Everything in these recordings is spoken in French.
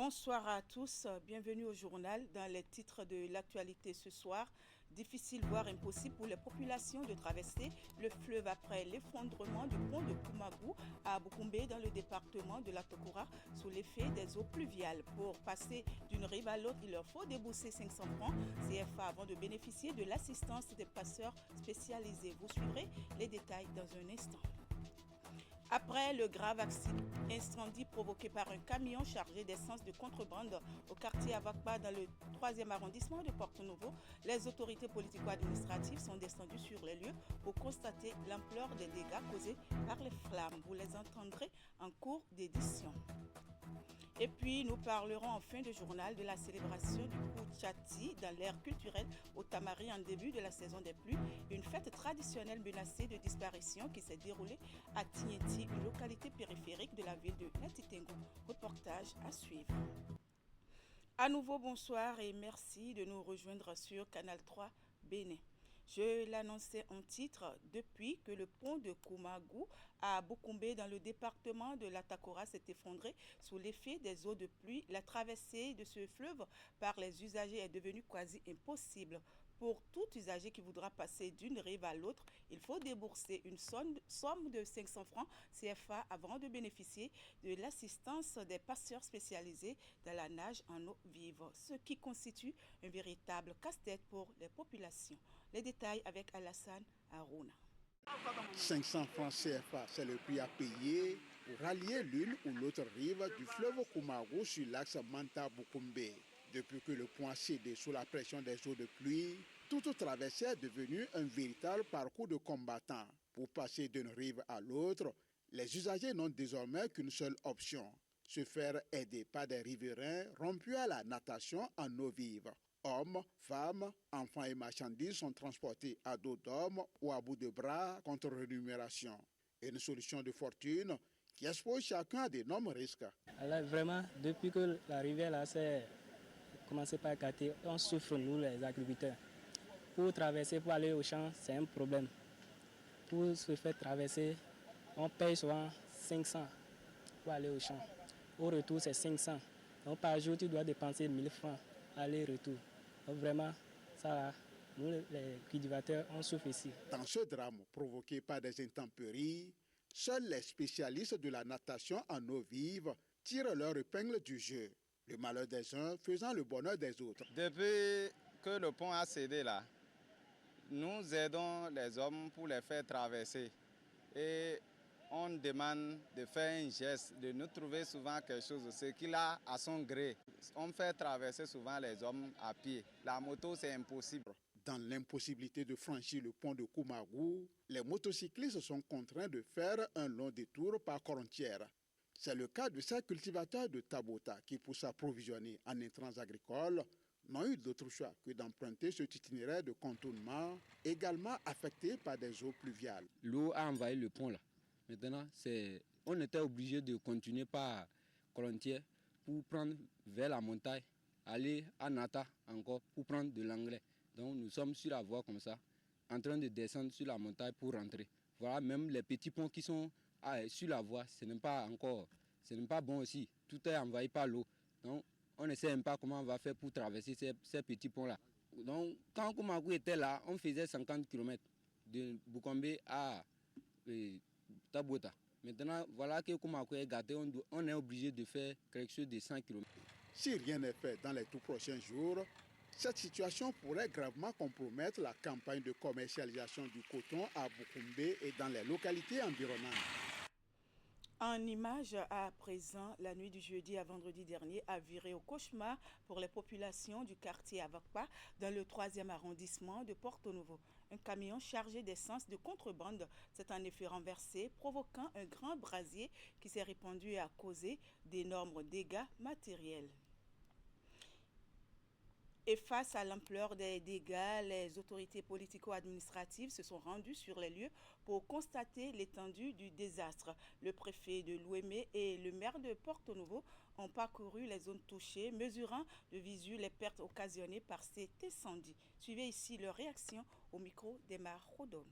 Bonsoir à tous, bienvenue au journal. Dans les titres de l'actualité ce soir, difficile voire impossible pour les populations de traverser le fleuve après l'effondrement du pont de Koumagou à Boukoumbe dans le département de la Tokora sous l'effet des eaux pluviales. Pour passer d'une rive à l'autre, il leur faut débourser 500 francs CFA avant de bénéficier de l'assistance des passeurs spécialisés. Vous suivrez les détails dans un instant. Après le grave incendie provoqué par un camion chargé d'essence de contrebande au quartier Avakpa dans le 3e arrondissement de Porto-Novo, les autorités politico-administratives sont descendues sur les lieux pour constater l'ampleur des dégâts causés par les flammes. Vous les entendrez en cours d'édition. Et puis, nous parlerons en fin de journal de la célébration du Pouchati dans l'ère culturelle au Tamari en début de la saison des pluies, une fête traditionnelle menacée de disparition qui s'est déroulée à Tigneti, une localité périphérique de la ville de Latitengo. Reportage à suivre. À nouveau, bonsoir et merci de nous rejoindre sur Canal 3 Bénin. Je l'annonçais en titre, depuis que le pont de Koumagou à Boukoumbe dans le département de la Takora s'est effondré sous l'effet des eaux de pluie, la traversée de ce fleuve par les usagers est devenue quasi impossible. Pour tout usager qui voudra passer d'une rive à l'autre, il faut débourser une somme de 500 francs CFA avant de bénéficier de l'assistance des passeurs spécialisés dans la nage en eau vive, ce qui constitue un véritable casse-tête pour les populations. Les détails avec Alassane Harouna. 500 francs CFA, c'est le prix à payer pour rallier l'une ou l'autre rive du fleuve Koumagou sur l'axe Manta-Boukoumbe. Depuis que le pont a cédé sous la pression des eaux de pluie, toute traversée est devenue un véritable parcours de combattants. Pour passer d'une rive à l'autre, les usagers n'ont désormais qu'une seule option, se faire aider par des riverains rompus à la natation en eau vive. Hommes, femmes, enfants et marchandises sont transportés à dos d'hommes ou à bout de bras contre rémunération. Une solution de fortune qui expose chacun à d'énormes risques. Alors vraiment, depuis que la rivière là s'est commencé par écarter, on souffre nous les agriculteurs. Pour traverser, pour aller au champ, c'est un problème. Pour se faire traverser, on paye souvent 500 pour aller au champ. Au retour, c'est 500. Donc par jour, tu dois dépenser 1000 francs aller-retour. Donc vraiment, ça, nous les cultivateurs, on souffre ici. Dans ce drame provoqué par des intempéries, seuls les spécialistes de la natation en eau vive tirent leur épingle du jeu. Le malheur des uns faisant le bonheur des autres. Depuis que le pont a cédé là, nous aidons les hommes pour les faire traverser. Et on demande de faire un geste, de nous trouver souvent quelque chose, ce qu'il a à son gré. On fait traverser souvent les hommes à pied. La moto, c'est impossible. Dans l'impossibilité de franchir le pont de Koumagou, les motocyclistes sont contraints de faire un long détour par Corontière. C'est le cas de ces cultivateurs de Tabota qui, pour s'approvisionner en intrants agricoles, n'ont eu d'autre choix que d'emprunter cet itinéraire de contournement, également affecté par des eaux pluviales. L'eau a envahi le pont là. Maintenant, on était obligé de continuer par Corontière pour prendre vers la montagne, aller à Nata encore pour prendre de l'engrais. Donc nous sommes sur la voie comme ça, en train de descendre sur la montagne pour rentrer. Voilà, même les petits ponts qui sont sur la voie, ce n'est pas bon aussi. Tout est envahi par l'eau. Donc on ne sait même pas comment on va faire pour traverser ces petits ponts-là. Donc quand Koumagou était là, on faisait 50 km de Boukombe à Tabota. Maintenant, voilà que Koumagou est gâté, on est obligé de faire quelque chose de 100 km. Si rien n'est fait dans les tout prochains jours, cette situation pourrait gravement compromettre la campagne de commercialisation du coton à Boukoumbe et dans les localités environnantes. En images à présent, la nuit du jeudi à vendredi dernier a viré au cauchemar pour les populations du quartier Avakpa dans le 3e arrondissement de Porto Novo. Un camion chargé d'essence de contrebande s'est en effet renversé, provoquant un grand brasier qui s'est répandu et a causé d'énormes dégâts matériels. Et face à l'ampleur des dégâts, les autorités politico-administratives se sont rendues sur les lieux pour constater l'étendue du désastre. Le préfet de l'Ouémé et le maire de Porto Novo ont parcouru les zones touchées, mesurant de visu les pertes occasionnées par cet incendie. Suivez ici leur réaction au micro d'Emma Rodon.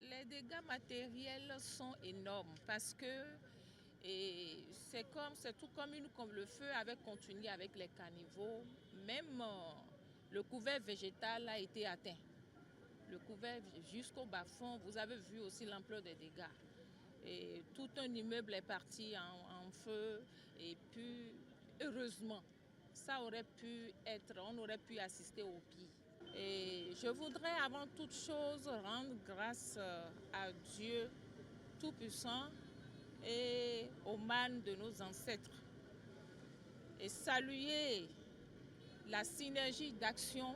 Les dégâts matériels sont énormes parce que Et c'est tout comme le feu avait continué avec les caniveaux. Même le couvert végétal a été atteint. Le couvert jusqu'au bas-fond, vous avez vu aussi l'ampleur des dégâts. Et tout un immeuble est parti en feu. Et puis, heureusement, on aurait pu assister au pire. Et je voudrais avant toute chose rendre grâce à Dieu Tout-Puissant et aux mânes de nos ancêtres. Et saluer la synergie d'action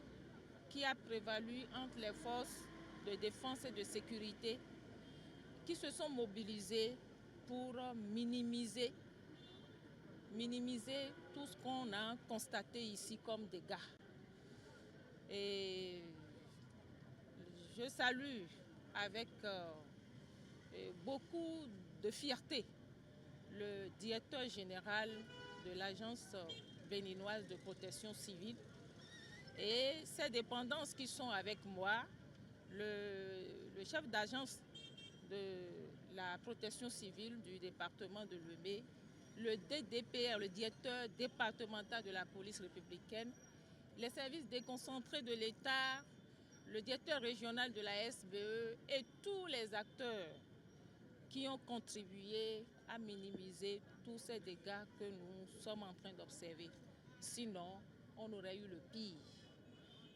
qui a prévalu entre les forces de défense et de sécurité qui se sont mobilisées pour minimiser tout ce qu'on a constaté ici comme dégâts. Et je salue avec beaucoup de fierté le directeur général de l'Agence béninoise de protection civile et ses dépendances qui sont avec moi, le chef d'agence de la protection civile du département de Lemay, le DDPR, le directeur départemental de la police républicaine, les services déconcentrés de l'État, le directeur régional de la SBE et tous les acteurs qui ont contribué à minimiser tous ces dégâts que nous sommes en train d'observer. Sinon, on aurait eu le pire.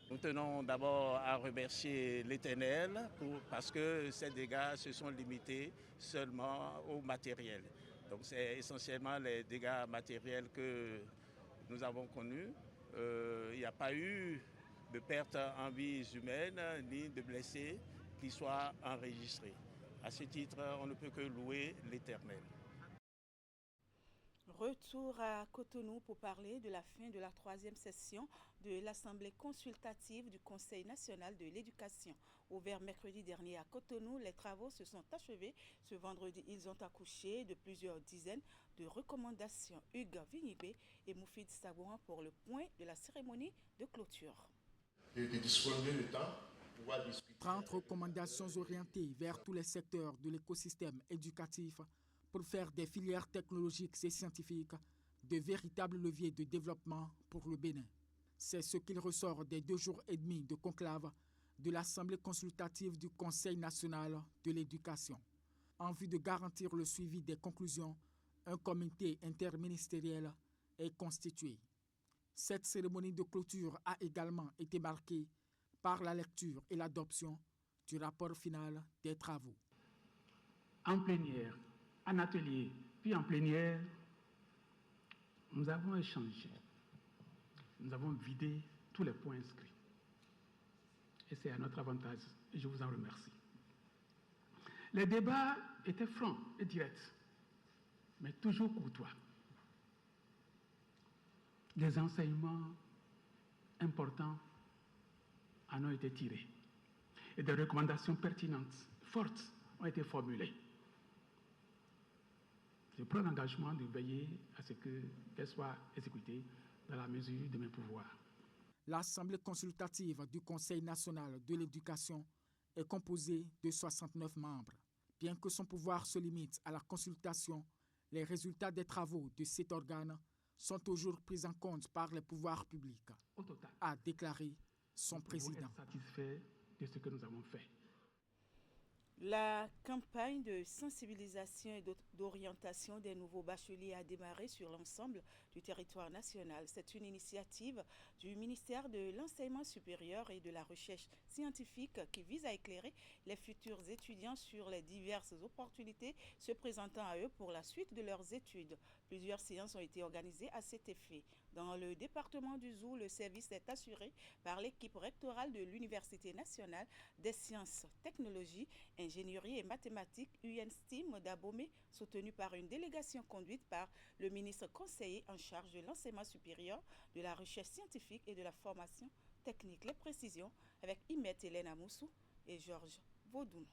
Nous tenons d'abord à remercier l'Éternel parce que ces dégâts se sont limités seulement au matériel. Donc c'est essentiellement les dégâts matériels que nous avons connus. Il n'y a pas eu de perte en vies humaines ni de blessés qui soient enregistrés. À ce titre, on ne peut que louer l'Éternel. Retour à Cotonou pour parler de la fin de la 3e session de l'Assemblée consultative du Conseil national de l'éducation. Ouvert mercredi dernier à Cotonou, les travaux se sont achevés. Ce vendredi, ils ont accouché de plusieurs dizaines de recommandations. Hugues Vignibé et Moufid Sabouan pour le point de la cérémonie de clôture. De disponibiliser le temps pour pouvoir discuter. 30 recommandations orientées vers tous les secteurs de l'écosystème éducatif pour faire des filières technologiques et scientifiques de véritables leviers de développement pour le Bénin. C'est ce qu'il ressort des 2 jours et demi de conclave de l'Assemblée consultative du Conseil national de l'éducation. En vue de garantir le suivi des conclusions, un comité interministériel est constitué. Cette cérémonie de clôture a également été marquée par la lecture et l'adoption du rapport final des travaux. En plénière, en atelier, puis en plénière, nous avons échangé. Nous avons vidé tous les points inscrits. Et c'est à notre avantage. Et je vous en remercie. Les débats étaient francs et directs, mais toujours courtois. Des enseignements importants en ont été tirés. Et des recommandations pertinentes, fortes, ont été formulées. Je prends l'engagement de veiller à ce qu'elles soient exécutées dans la mesure de mes pouvoirs. L'Assemblée consultative du Conseil national de l'éducation est composée de 69 membres. Bien que son pouvoir se limite à la consultation, les résultats des travaux de cet organe sont toujours pris en compte par les pouvoirs publics, a déclaré son président. Nous pouvons être satisfaits de ce que nous avons fait. La campagne de sensibilisation et d'orientation des nouveaux bacheliers a démarré sur l'ensemble du territoire national. C'est une initiative du ministère de l'Enseignement supérieur et de la Recherche scientifique qui vise à éclairer les futurs étudiants sur les diverses opportunités se présentant à eux pour la suite de leurs études. Plusieurs séances ont été organisées à cet effet. Dans le département du Zou, le service est assuré par l'équipe rectorale de l'Université nationale des sciences, technologies, ingénierie et mathématiques UNSTEAM d'Abomey, soutenue par une délégation conduite par le ministre conseiller en charge de l'enseignement supérieur, de la recherche scientifique et de la formation technique. Les précisions avec Imet Hélène Amoussou et Georges Vaudoun.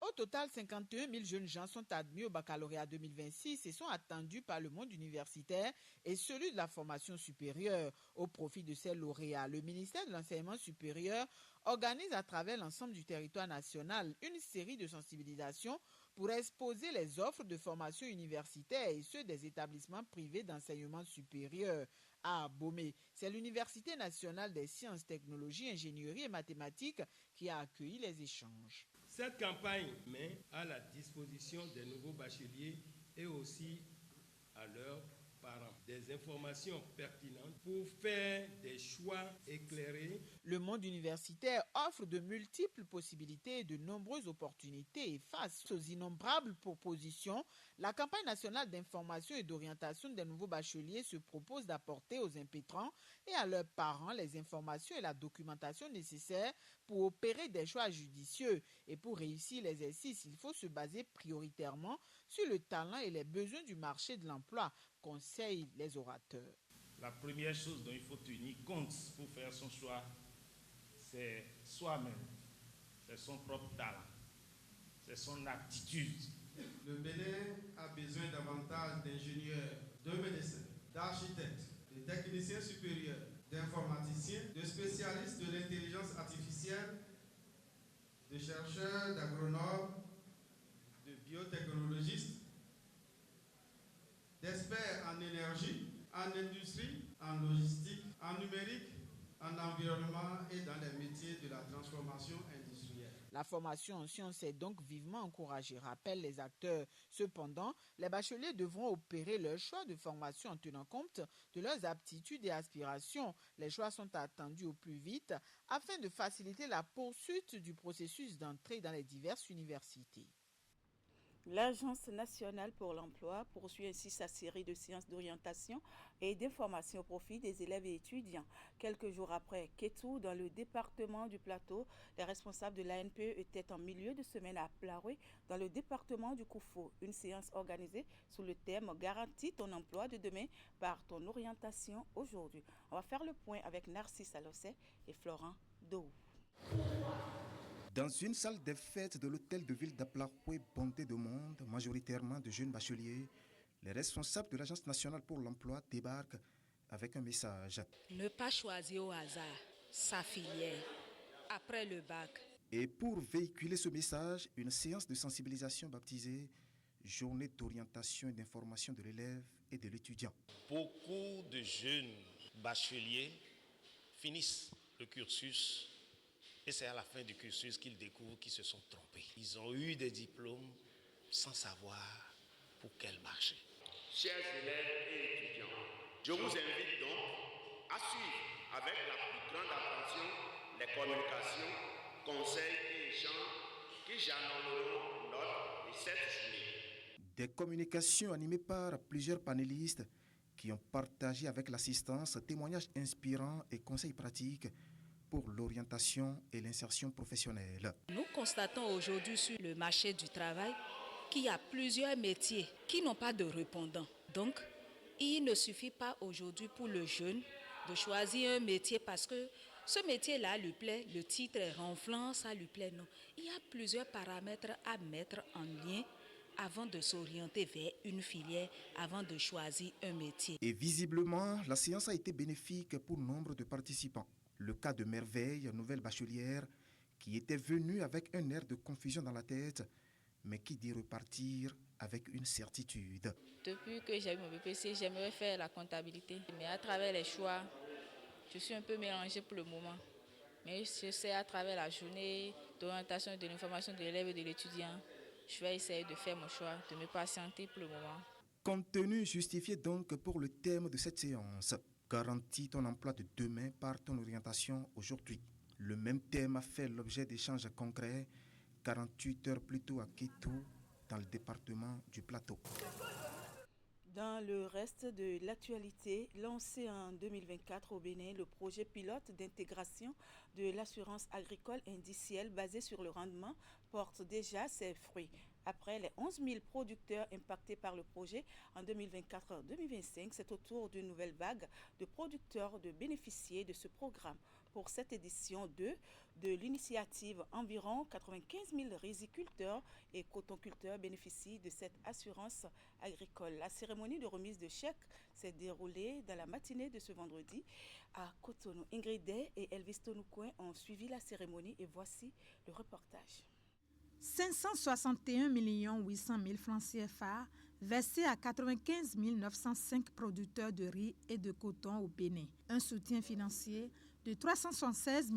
Au total, 51 000 jeunes gens sont admis au baccalauréat 2026 et sont attendus par le monde universitaire et celui de la formation supérieure. Au profit de ces lauréats, le ministère de l'Enseignement supérieur organise à travers l'ensemble du territoire national une série de sensibilisations pour exposer les offres de formation universitaire et ceux des établissements privés d'enseignement supérieur à Abomey. C'est l'Université nationale des sciences, technologies, ingénierie et mathématiques qui a accueilli les échanges. Cette campagne met à la disposition des nouveaux bacheliers et aussi à leurs parents des informations pertinentes pour faire des choix éclairés. Le monde universitaire offre de multiples possibilités et de nombreuses opportunités. Et face aux innombrables propositions, la campagne nationale d'information et d'orientation des nouveaux bacheliers se propose d'apporter aux impétrants et à leurs parents les informations et la documentation nécessaires pour opérer des choix judicieux. Et pour réussir l'exercice, il faut se baser prioritairement sur le talent et les besoins du marché de l'emploi, conseillent les orateurs. La première chose dont il faut tenir compte pour faire son choix, c'est soi-même, c'est son propre talent, c'est son aptitude. Le Bénin a besoin davantage d'ingénieurs, de médecins, d'architectes, de techniciens supérieurs, d'informaticiens, de spécialistes de l'intelligence artificielle, de chercheurs, d'agronomes, de biotechnologistes, d'experts en énergie, en industrie, en logistique, en numérique, en environnement et dans les métiers de la transformation industrielle. La formation en sciences est donc vivement encouragée, rappellent les acteurs. Cependant, les bacheliers devront opérer leur choix de formation en tenant compte de leurs aptitudes et aspirations. Les choix sont attendus au plus vite afin de faciliter la poursuite du processus d'entrée dans les diverses universités. L'Agence nationale pour l'emploi poursuit ainsi sa série de séances d'orientation et d'information au profit des élèves et étudiants. Quelques jours après Kétou, dans le département du Plateau, les responsables de l'ANPE étaient en milieu de semaine à Plaoué, dans le département du Koufou. Une séance organisée sous le thème « Garantis ton emploi de demain par ton orientation aujourd'hui ». On va faire le point avec Narcisse Alossé et Florent Dou. Dans une salle des fêtes de l'hôtel de ville d'Aplaroué, bondée de monde, majoritairement de jeunes bacheliers, les responsables de l'Agence nationale pour l'emploi débarquent avec un message. Ne pas choisir au hasard sa filière après le bac. Et pour véhiculer ce message, une séance de sensibilisation baptisée Journée d'orientation et d'information de l'élève et de l'étudiant. Beaucoup de jeunes bacheliers finissent le cursus. Et c'est à la fin du cursus qu'ils découvrent qu'ils se sont trompés. Ils ont eu des diplômes sans savoir pour quel marché. Chers élèves et étudiants, je vous invite donc à suivre avec la plus grande attention les communications, conseils et échanges qui jalonneront lors de cette journée. Des communications animées par plusieurs panélistes qui ont partagé avec l'assistance témoignages inspirants et conseils pratiques pour l'orientation et l'insertion professionnelle. Nous constatons aujourd'hui sur le marché du travail qu'il y a plusieurs métiers qui n'ont pas de répondants. Donc, il ne suffit pas aujourd'hui pour le jeune de choisir un métier parce que ce métier-là lui plaît, le titre est ronflant, ça lui plaît. Non, il y a plusieurs paramètres à mettre en lien avant de s'orienter vers une filière, avant de choisir un métier. Et visiblement, la séance a été bénéfique pour nombre de participants. Le cas de Merveille, nouvelle bachelière, qui était venue avec un air de confusion dans la tête, mais qui dit repartir avec une certitude. Depuis que j'ai eu mon BPC, j'aimerais faire la comptabilité. Mais à travers les choix, je suis un peu mélangée pour le moment. Mais je sais à travers la journée d'orientation et de l'information de l'élève et de l'étudiant, je vais essayer de faire mon choix, de me patienter pour le moment. Contenu justifié donc pour le thème de cette séance. Garantis ton emploi de demain par ton orientation aujourd'hui. Le même thème a fait l'objet d'échanges concrets 48 heures plus tôt à Kétou, dans le département du Plateau. Dans le reste de l'actualité, lancé en 2024 au Bénin, le projet pilote d'intégration de l'assurance agricole indicielle basé sur le rendement porte déjà ses fruits. Après les 11 000 producteurs impactés par le projet en 2024-2025, c'est au tour d'une nouvelle vague de producteurs de bénéficier de ce programme. Pour cette édition 2 de l'initiative, environ 95 000 riziculteurs et cotonculteurs bénéficient de cette assurance agricole. La cérémonie de remise de chèques s'est déroulée dans la matinée de ce vendredi à Cotonou. Ingrid Day et Elvis Tonoucoin ont suivi la cérémonie et voici le reportage. 561 800 000 francs CFA versés à 95 905 producteurs de riz et de coton au Bénin. Un soutien financier de 376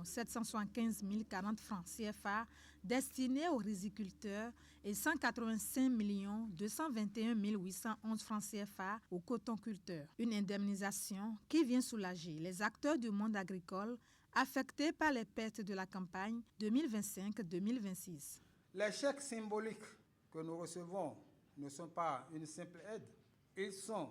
775 040 francs CFA destinés aux riziculteurs et 185 221 811 francs CFA aux cotonculteurs. Une indemnisation qui vient soulager les acteurs du monde agricole affectés par les pertes de la campagne 2025-2026. Les chèques symboliques que nous recevons ne sont pas une simple aide, ils sont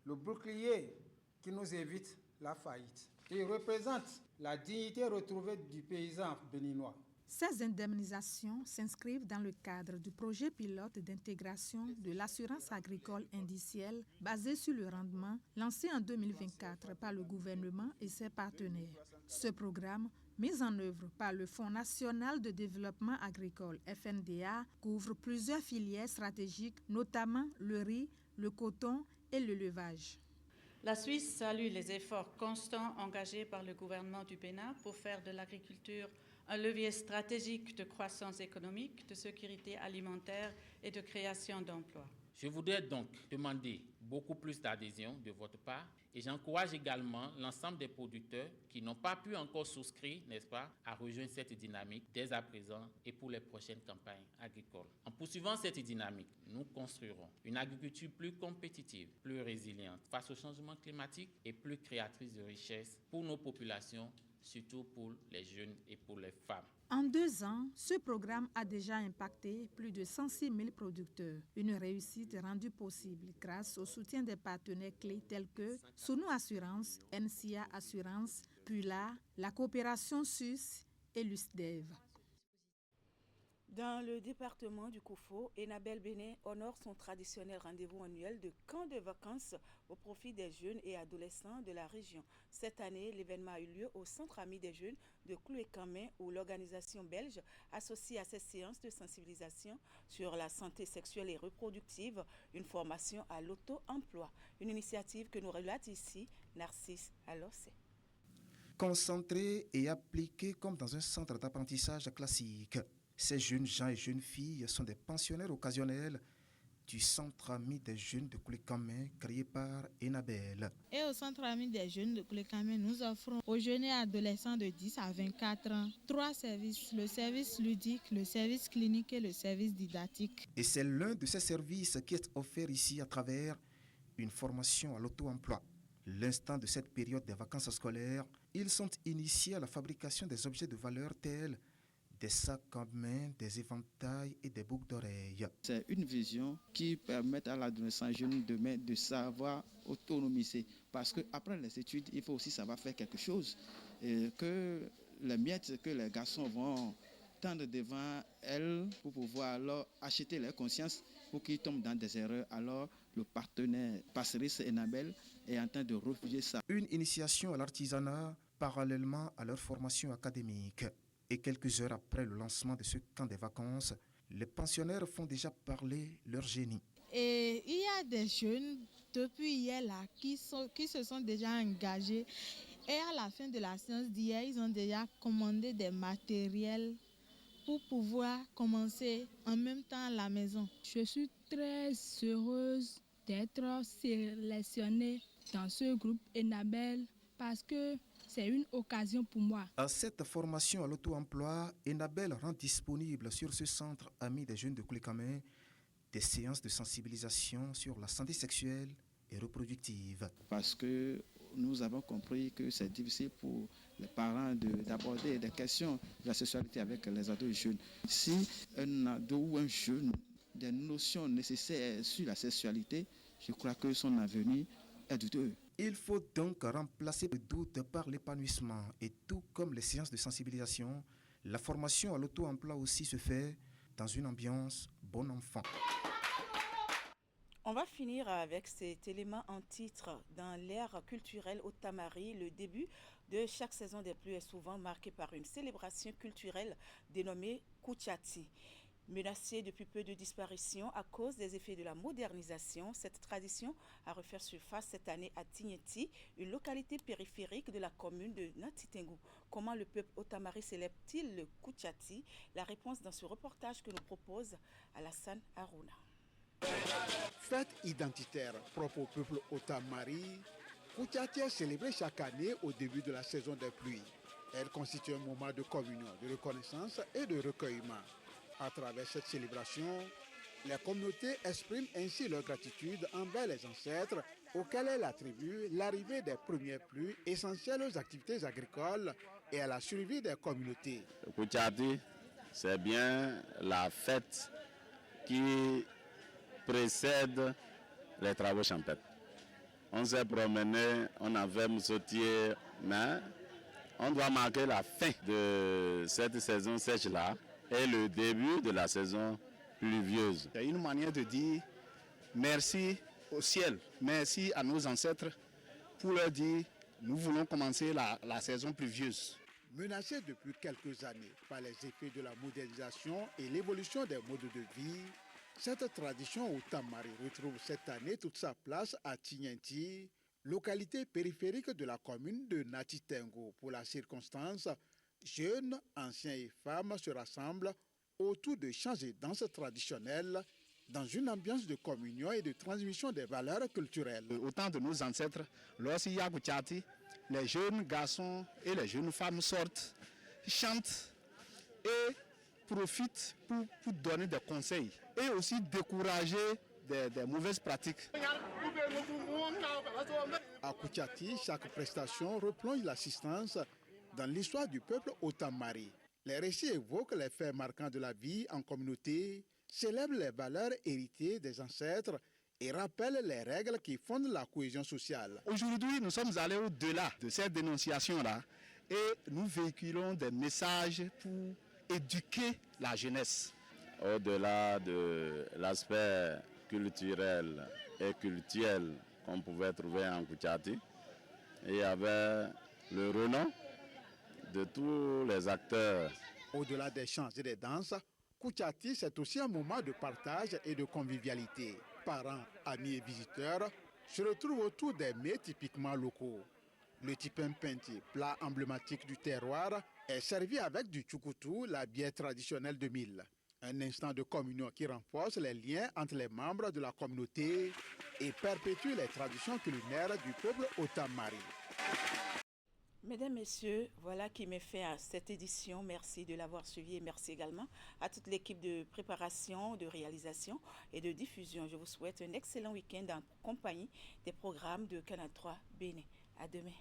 le bouclier qui nous évite la faillite. Ils représentent la dignité retrouvée du paysan béninois. Ces indemnisations s'inscrivent dans le cadre du projet pilote d'intégration de l'assurance agricole indicielle basé sur le rendement lancé en 2024 par le gouvernement et ses partenaires. Ce programme, mis en œuvre par le Fonds national de développement agricole FNDA, couvre plusieurs filières stratégiques, notamment le riz, le coton et l'élevage. La Suisse salue les efforts constants engagés par le gouvernement du Bénin pour faire de l'agriculture un levier stratégique de croissance économique, de sécurité alimentaire et de création d'emplois. Je voudrais donc demander beaucoup plus d'adhésion de votre part et j'encourage également l'ensemble des producteurs qui n'ont pas pu encore souscrire, n'est-ce pas, à rejoindre cette dynamique dès à présent et pour les prochaines campagnes agricoles. En poursuivant cette dynamique, nous construirons une agriculture plus compétitive, plus résiliente face au changement climatique et plus créatrice de richesses pour nos populations, surtout pour les jeunes et pour les femmes. En 2 ans, ce programme a déjà impacté plus de 106 000 producteurs. Une réussite rendue possible grâce au soutien des partenaires clés tels que Sunu Assurance, NCA Assurance, Pula, la coopération suisse et l'USDEV. Dans le département du Koufo, Enabel Bénin honore son traditionnel rendez-vous annuel de camp de vacances au profit des jeunes et adolescents de la région. Cette année, l'événement a eu lieu au Centre Ami des Jeunes de Cloué-Camin où l'organisation belge associe à ces séances de sensibilisation sur la santé sexuelle et reproductive une formation à l'auto-emploi. Une initiative que nous relate ici Narcisse Alossé. Concentré et appliqué comme dans un centre d'apprentissage classique. Ces jeunes gens et jeunes filles sont des pensionnaires occasionnels du Centre Ami des Jeunes de Cloué-Camin créé par Enabel. Et au Centre Ami des Jeunes de Cloué-Camin, nous offrons aux jeunes et adolescents de 10 à 24 ans 3 services, le service ludique, le service clinique et le service didactique. Et c'est l'un de ces services qui est offert ici à travers une formation à l'auto-emploi. L'instant de cette période des vacances scolaires, ils sont initiés à la fabrication des objets de valeur tels des sacs à main, des éventails et des boucles d'oreilles. C'est une vision qui permet à l'adolescent jeune demain de savoir autonomiser. Parce qu'après les études, il faut aussi savoir faire quelque chose. Et que les miettes que les garçons vont tendre devant elles pour pouvoir alors acheter leur conscience pour qu'ils tombent dans des erreurs. Alors le partenaire Passeris Enabel est en train de refuser ça. Une initiation à l'artisanat parallèlement à leur formation académique. Et quelques heures après le lancement de ce camp des vacances, les pensionnaires font déjà parler leur génie. Et il y a des jeunes depuis hier là qui se sont déjà engagés. Et à la fin de la séance d'hier, ils ont déjà commandé des matériels pour pouvoir commencer en même temps à la maison. Je suis très heureuse d'être sélectionnée dans ce groupe Enabel parce que c'est une occasion pour moi. À cette formation à l'auto-emploi, Enabel rend disponible sur ce centre Ami des Jeunes de Cloué-Camin des séances de sensibilisation sur la santé sexuelle et reproductive. Parce que nous avons compris que c'est difficile pour les parents d'aborder des questions de la sexualité avec les ados jeunes. Si un ado ou un jeune a des notions nécessaires sur la sexualité, je crois que son avenir est douteux. Il faut donc remplacer le doute par l'épanouissement. Et tout comme les séances de sensibilisation, la formation à l'auto-emploi aussi se fait dans une ambiance bon enfant. On va finir avec cet élément en titre. Dans l'ère culturelle au Tamari, le début de chaque saison des pluies est souvent marqué par une célébration culturelle dénommée Kouchati. Menacée depuis peu de disparition à cause des effets de la modernisation, cette tradition a refait surface cette année à Tigneti, une localité périphérique de la commune de Nati-Tengu. Comment le peuple Otamari célèbre-t-il le Kuchati? La réponse dans ce reportage que nous propose Alassane Harouna. Fête identitaire propre au peuple Otamari, Kuchati est célébrée chaque année au début de la saison des pluies. Elle constitue un moment de communion, de reconnaissance et de recueillement. À travers cette célébration, les communautés expriment ainsi leur gratitude envers les ancêtres auxquels elles attribuent l'arrivée des premières pluies essentielles aux activités agricoles et à la survie des communautés. Le Kuchati, c'est bien la fête qui précède les travaux champêtres. On s'est promené, on avait moussotier, mais on doit marquer la fin de cette saison sèche-là et le début de la saison pluvieuse. C'est une manière de dire merci au ciel, merci à nos ancêtres pour leur dire nous voulons commencer la saison pluvieuse. Menacée depuis quelques années par les effets de la modernisation et l'évolution des modes de vie, cette tradition Otamari retrouve cette année toute sa place à Tigneti, localité périphérique de la commune de Nati-Tengu. Pour la circonstance, jeunes, anciens et femmes se rassemblent autour de chants et danses traditionnelles dans une ambiance de communion et de transmission des valeurs culturelles. Au temps de nos ancêtres, lorsqu'il y a Kuchati, les jeunes garçons et les jeunes femmes sortent, chantent et profitent pour donner des conseils et aussi décourager des mauvaises pratiques. À Kuchati, chaque prestation replonge l'assistance dans l'histoire du peuple Otamari. Les récits évoquent les faits marquants de la vie en communauté, célèbrent les valeurs héritées des ancêtres et rappellent les règles qui fondent la cohésion sociale. Aujourd'hui, nous sommes allés au-delà de cette dénonciation-là et nous véhiculons des messages pour éduquer la jeunesse. Au-delà de l'aspect culturel et cultuel qu'on pouvait trouver en Kuchati, il y avait le renom de tous les acteurs. Au-delà des chants et des danses, Kuchati, c'est aussi un moment de partage et de convivialité. Parents, amis et visiteurs se retrouvent autour des mets typiquement locaux. Le tipempenti, plat emblématique du terroir, est servi avec du tchoukoutou, la bière traditionnelle de Mille. Un instant de communion qui renforce les liens entre les membres de la communauté et perpétue les traditions culinaires du peuple Otamari. Mesdames, Messieurs, voilà qui met fin à cette édition. Merci de l'avoir suivi et merci également à toute l'équipe de préparation, de réalisation et de diffusion. Je vous souhaite un excellent week-end en compagnie des programmes de Canal 3 Bénin. À demain.